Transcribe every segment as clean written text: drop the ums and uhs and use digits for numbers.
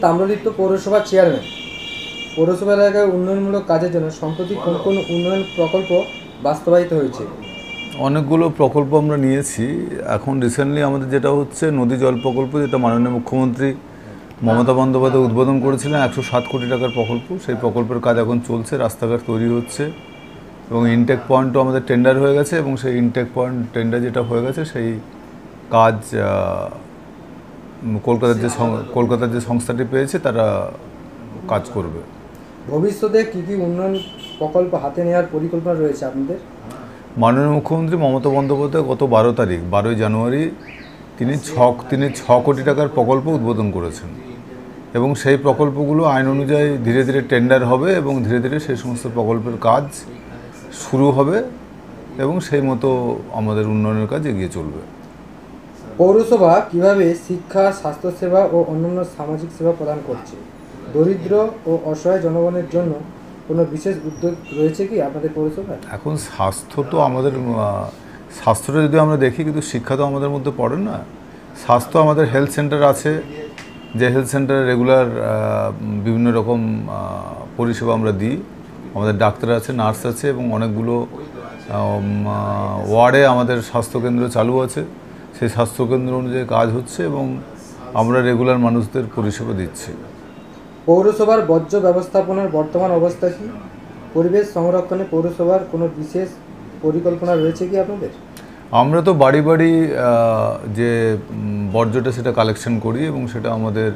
তাম্রলিপ্ত পৌরসভার চেয়ারম্যান। পৌরসভা এলাকায় উন্নয়নমূলক কাজের জন্য সম্প্রতি কোন কোন উন্নয়ন প্রকল্প বাস্তবায়িত হয়েছে? অনেকগুলো প্রকল্প আমরা নিয়েছি। এখন রিসেন্টলি আমাদের যেটা হচ্ছে নদী জল প্রকল্প, যেটা মাননীয় মুখ্যমন্ত্রী মমতা বন্দ্যোপাধ্যায় উদ্বোধন করেছিলেন, 107 কোটি টাকার প্রকল্প। সেই প্রকল্পের কাজ এখন চলছে, রাস্তাঘাট তৈরি হচ্ছে এবং ইনটেক পয়েন্টও আমাদের টেন্ডার হয়ে গেছে এবং সেই ইনটেক পয়েন্ট টেন্ডার যেটা হয়ে গেছে সেই কাজ কলকাতার যে সংস্থাটি পেয়েছে তারা কাজ করবে। ভবিষ্যতে কী কী উন্নয়ন প্রকল্প হাতে নেওয়ার পরিকল্পনা রয়েছে আপনাদের? মাননীয় মুখ্যমন্ত্রী মমতা বন্দ্যোপাধ্যায় গত 12 জানুয়ারি তিনি 6 কোটি টাকার প্রকল্প উদ্বোধন করেছেন এবং সেই প্রকল্পগুলো আইন অনুযায়ী ধীরে ধীরে টেন্ডার হবে এবং ধীরে ধীরে সেই সমস্ত প্রকল্পের কাজ শুরু হবে এবং সেই মতো আমাদের উন্নয়নের কাজ এগিয়ে চলবে। পৌরসভা কিভাবে শিক্ষা, স্বাস্থ্যসেবা ও অন্যান্য সামাজিক সেবা প্রদান করছে? দরিদ্র ও অসহায় জনগণের জন্য কোনো বিশেষ উদ্যোগ রয়েছে কি আপনাদের পৌরসভায়? এখন স্বাস্থ্যটা যদি আমরা দেখি, কিন্তু শিক্ষা তো আমাদের মধ্যে পড়ে না। স্বাস্থ্য আমাদের হেলথ সেন্টার আছে, যে হেলথ সেন্টারে রেগুলার বিভিন্ন রকম পরিষেবা আমরা দিই। আমাদের ডাক্তার আছে, নার্স আছে এবং অনেকগুলো ওয়ার্ডে আমাদের স্বাস্থ্যকেন্দ্র চালু আছে। সেই স্বাস্থ্যকেন্দ্র অনুযায়ী কাজ হচ্ছে এবং আমরা রেগুলার মানুষদের পরিষেবা দিচ্ছি। পৌরসভার বর্জ্য ব্যবস্থাপনার বর্তমান অবস্থা কি? পরিবেশ সংরক্ষণে পৌরসভার কোনো বিশেষ পরিকল্পনা রয়েছে কি আপনাদের? আমরা তো বাড়ি বাড়ি যে বর্জ্যটা সেটা কালেকশন করি এবং সেটা আমাদের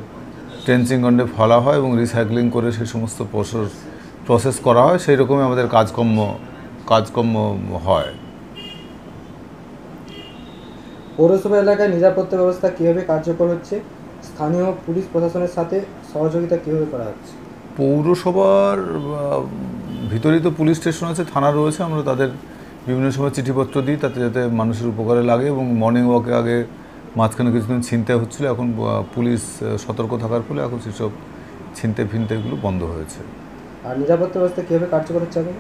ট্রেঞ্চিং গন্ডে ফেলা হয় এবং রিসাইক্লিং করে সেই সমস্ত প্রসেস করা হয়। সেই রকমই আমাদের কাজকর্ম হয়। পৌরসভা এলাকায় নিরাপত্তা ব্যবস্থা কীভাবে কার্যকর হচ্ছে? স্থানীয় পুলিশ প্রশাসনের সাথে সহযোগিতা কীভাবে করা হচ্ছে? পৌরসভার ভিতরেই তো পুলিশ স্টেশন আছে, থানা রয়েছে। আমরা তাদের বিভিন্ন সময় চিঠিপত্র দিই, তাতে যাতে মানুষের উপকারে লাগে এবং মর্নিং ওয়াকে আগে মাঝখানে কিছুদিন ছিনতাই হচ্ছিলো, এখন পুলিশ সতর্ক থাকার ফলে এখন সেসব ছিনতাইগুলো বন্ধ হয়েছে। আর নিরাপত্তা ব্যবস্থা কীভাবে কার্যকর হচ্ছে এখন?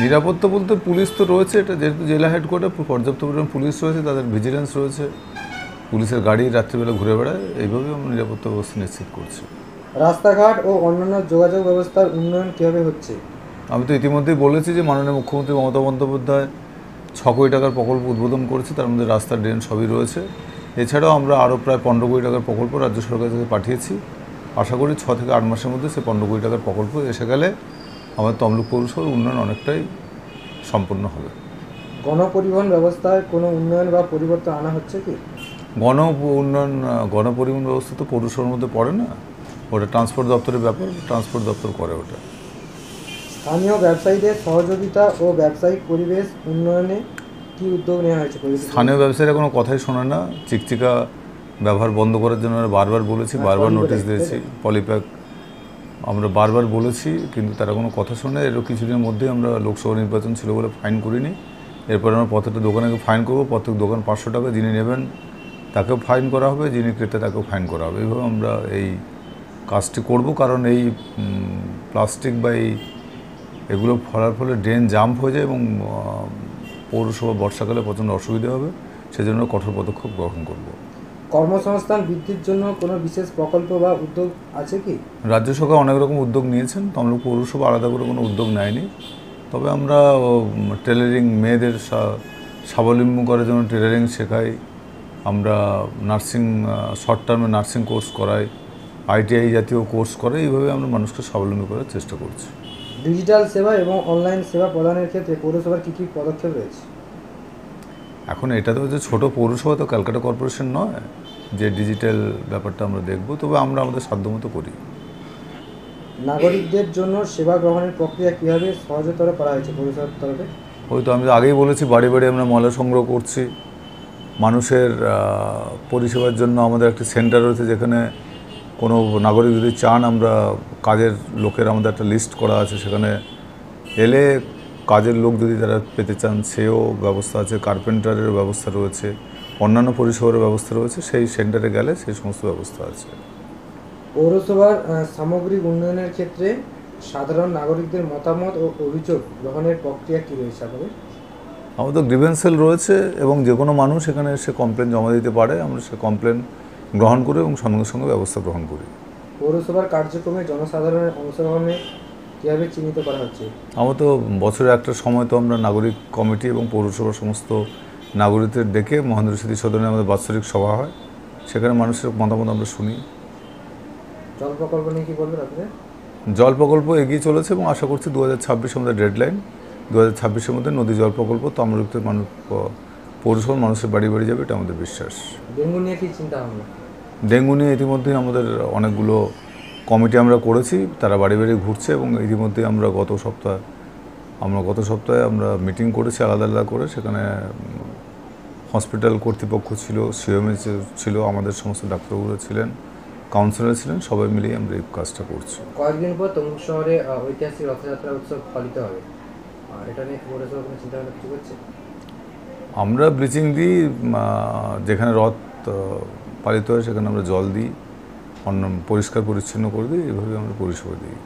নিরাপত্তা বলতে পুলিশ তো রয়েছে, এটা যেহেতু জেলা হেডকোয়ার্টার, পর্যাপ্ত পরিমাণ পুলিশ রয়েছে, তাদের ভিজিলেন্স রয়েছে, পুলিশের গাড়ি রাত্রিবেলা ঘুরে বেড়ায়। এইভাবেই আমরা নিরাপত্তা ব্যবস্থা নিশ্চিত করছি। রাস্তাঘাট ও অন্যান্য যোগাযোগ ব্যবস্থার উন্নয়ন কীভাবে হচ্ছে? আমি তো ইতিমধ্যেই বলেছি যে মাননীয় মুখ্যমন্ত্রী মমতা বন্দ্যোপাধ্যায় 6 কোটি টাকার প্রকল্প উদ্বোধন করেছে, তার মধ্যে রাস্তা, ড্রেন সবই রয়েছে। এছাড়াও আমরা আরও প্রায় 15 কোটি টাকার প্রকল্প রাজ্য সরকার থেকে পাঠিয়েছি। আশা করি 6 থেকে 8 মাসের মধ্যে সেই 15 কোটি টাকার প্রকল্প এসে গেলে আমাদের তমলুক পৌরসভার উন্নয়ন অনেকটাই সম্পন্ন হবে। গণপরিবহন ব্যবস্থায় কোনো উন্নয়ন বা পরিবর্তন আনা হচ্ছে কি? গণপরিবহন ব্যবস্থা তো পৌরসভার মধ্যে পড়ে না, ওটা ট্রান্সপোর্ট দপ্তরের ব্যাপার, ট্রান্সপোর্ট দপ্তর করে ওটা। স্থানীয় ব্যবসায়ীদের সহযোগিতা ও ব্যবসায়িক পরিবেশ উন্নয়নে কী উদ্যোগ নেওয়া হয়েছে? স্থানীয় ব্যবসায়ীরা কোনো কথাই শোনে না। চিকচিকা ব্যবহার বন্ধ করার জন্য বারবার বলেছি, বারবার নোটিশ দিয়েছি। পলিপ্যাক আমরা বারবার বলেছি, কিন্তু তারা কোনো কথা শোনে। এরও কিছুদিনের মধ্যেই আমরা লোকসভা নির্বাচন ছিল বলে ফাইন করিনি। এরপর আমরা প্রত্যেকটা দোকানে ফাইন করবো। প্রত্যেক দোকান 500 টাকা, যিনি নেবেন তাকেও ফাইন করা হবে, যিনি ক্রেতা তাকেও ফাইন করা হবে। এইভাবে আমরা এই কাজটি করব, কারণ এই প্লাস্টিক বা এগুলো ফলার ফলে ড্রেন জাম্প হয়ে যায় এবং পৌরসভা বর্ষাকালে প্রচণ্ড অসুবিধা হবে। সেজন্য কঠোর পদক্ষেপ গ্রহণ করব। কর্মসংস্থান বৃদ্ধির জন্য কোনো বিশেষ প্রকল্প বা উদ্যোগ আছে কি? রাজ্য সরকার অনেক রকম উদ্যোগ নিয়েছেন, তমলুক পৌরসভা আলাদা করে কোনো উদ্যোগ নেয়নি। তবে আমরা টেলারিং, মেয়েদের স্বাবলম্বী করার জন্য টেলারিং শেখাই, আমরা নার্সিং, শর্ট টার্মে নার্সিং কোর্স করাই, ITI জাতীয় কোর্স করাই। এইভাবে আমরা মানুষকে স্বাবলম্বী করার চেষ্টা করছি। ডিজিটাল সেবা এবং অনলাইন সেবা প্রদানের ক্ষেত্রে পৌরসভার কী কী পদক্ষেপ রয়েছে? এখন এটা তো হচ্ছে ছোটো পৌরসভা, তো ক্যালকাটা কর্পোরেশন নয় যে ডিজিটাল ব্যাপারটা আমরা দেখব, তবে আমরা আমাদের সাধ্যমতো করি। নাগরিকদের জন্য সেবা গ্রহণের প্রক্রিয়া কীভাবে সহজতর করা হয়েছে পৌরসভার তরফে? ওই তো আমি আগেই বলেছি, বাড়ি বাড়ি আমরা ময়লা সংগ্রহ করছি। মানুষের পরিষেবার জন্য আমাদের একটি সেন্টার রয়েছে, যেখানে কোনো নাগরিক যদি চান, আমরা কাজের লোকের আমাদের একটা লিস্ট করা আছে, সেখানে এলে কাজের লোক যদি তারা পেতে চান সেও ব্যবস্থা আছে, কার্পেন্টারের ব্যবস্থা রয়েছে, অন্যান্য পরিষেবার ব্যবস্থা রয়েছে। সেই সেন্টারে গেলে সেই সমস্ত ব্যবস্থা আছে। পৌরসভার সামগ্রিক উন্নয়নের ক্ষেত্রে সাধারণ নাগরিকদের মতামত ও অভিযোগ গ্রহণের প্রক্রিয়া কী রয়েছে আপনাদের? আমাদের গ্রিভেন্স সেল রয়েছে এবং যে কোনো মানুষ এখানে এসে কমপ্লেন জমা দিতে পারে। আমরা সে কমপ্লেন গ্রহণ করে এবং সঙ্গে সঙ্গে ব্যবস্থা গ্রহণ করি। পৌরসভার কার্যক্রমে জনসাধারণের অংশগ্রহণে কীভাবে চিহ্নিত করা হচ্ছে? আমরা তো বছরে একটা সময় তো আমরা নাগরিক কমিটি এবং পৌরসভার সমস্ত নাগরিকদের ডেকে মহেন্দ্র স্মৃতি সদনে আমাদের বাৎসরিক সভা হয়, সেখানে মানুষের মতামত আমরা শুনি। জল প্রকল্প নিয়ে কী বলবেন আপনাদের? জল প্রকল্প এগিয়ে চলেছে এবং আশা করছি 2026 আমাদের ডেডলাইন। 2026-এর মধ্যে নদী জল প্রকল্প তাম্রলিপ্তের মানুষ পৌরসভার মানুষের বাড়ি বাড়ি যাবে, এটা আমাদের বিশ্বাস। ডেঙ্গু নিয়ে কী চিন্তা ভাবনা? ডেঙ্গু নিয়ে ইতিমধ্যেই আমাদের অনেকগুলো কমিটি আমরা করেছি, তারা বাড়ি বাড়ি ঘুরছে এবং ইতিমধ্যেই আমরা গত সপ্তাহে আমরা মিটিং করেছি আলাদা আলাদা করে। সেখানে হসপিটাল কর্তৃপক্ষ ছিল, সিএমএইচ ছিল, আমাদের সমস্ত ডাক্তারবাবুরা ছিলেন, কাউন্সিলর ছিলেন, সবাই মিলেই আমরা এই কাজটা করছি। কয়েকদিন পর তমলুক শহরে ঐতিহাসিক রথযাত্রা উৎসব পালিত হবে, এটা নিয়ে পৌরসভা কোনো চিন্তা ভাবনা কিছু করছে? আমরা ব্লিচিং দিই, যেখানে রথ পালিত হয় সেখানে আমরা জল দিই, পরিষ্কার পরিচ্ছন্ন করে দিই, এইভাবে আমরা পরিষেবা দিই।